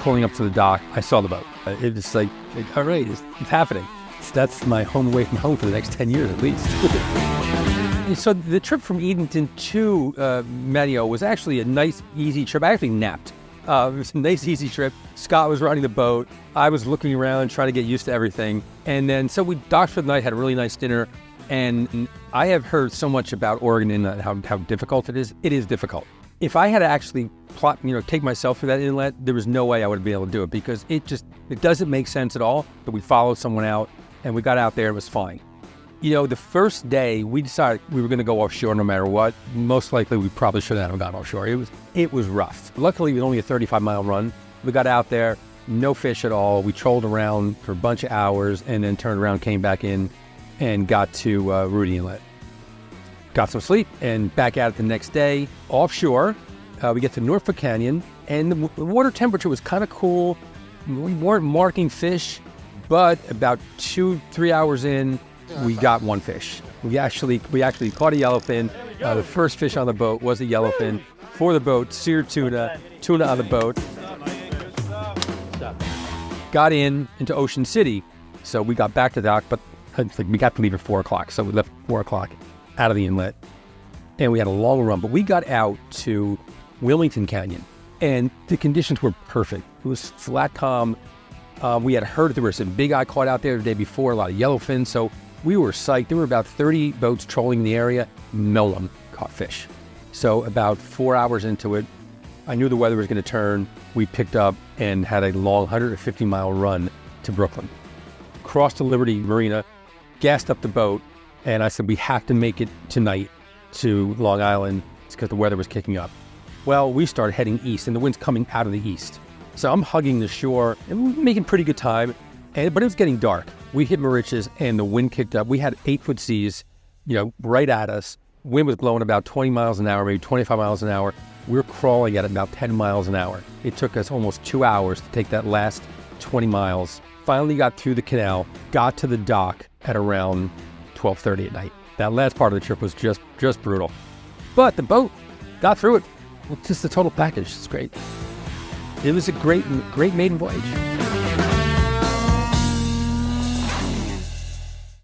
pulling up to the dock, I saw the boat. It was like all right, it's happening. That's my home away from home for the next 10 years at least. So the trip from Edenton to Medio was actually a nice, easy trip. I actually napped. It was a nice, easy trip. Scott was running the boat. I was looking around, trying to get used to everything. And then, so we docked for the night, had a really nice dinner. And I have heard so much about Oregon Inlet, how difficult it is. It is difficult. If I had to actually take myself through that inlet, there was no way I would be able to do it because it doesn't make sense at all. But we followed someone out and we got out there, it was fine. The first day we decided we were going to go offshore no matter what. Most likely we probably shouldn't have gone offshore. It was rough. Luckily it was only a 35-mile run. We got out there, no fish at all. We trolled around for a bunch of hours and then turned around, came back in and got to Rudy Inlet. Got some sleep and back at it the next day. Offshore, we get to Norfolk Canyon and the water temperature was kind of cool. We weren't marking fish, but about 2-3 hours in, we got one fish. We actually caught a yellowfin. The first fish on the boat was a yellowfin for the boat, seared tuna on the boat. Got into Ocean City. So we got back to the dock, but we got to leave at 4 o'clock. So we left 4 o'clock out of the inlet and we had a long run, but we got out to Wilmington Canyon and the conditions were perfect. It was flat calm. We had heard there were some big eye caught out there the day before, a lot of yellowfin. So we were psyched. There were about 30 boats trolling the area. None of them caught fish. So about 4 hours into it, I knew the weather was going to turn. We picked up and had a long 150-mile run to Brooklyn. Crossed the Liberty Marina, gassed up the boat, and I said, we have to make it tonight to Long Island because the weather was kicking up. Well, we started heading east, and the wind's coming out of the east. So I'm hugging the shore, and we're making pretty good time, but it was getting dark. We hit Mauritius, and the wind kicked up. We had 8-foot seas, right at us. Wind was blowing about 20 miles an hour, maybe 25 miles an hour. We were crawling at about 10 miles an hour. It took us almost 2 hours to take that last 20 miles. Finally got through the canal, got to the dock at around 12:30 at night. That last part of the trip was just brutal. But the boat got through it. It's just the total package. It's great. It was a great maiden voyage.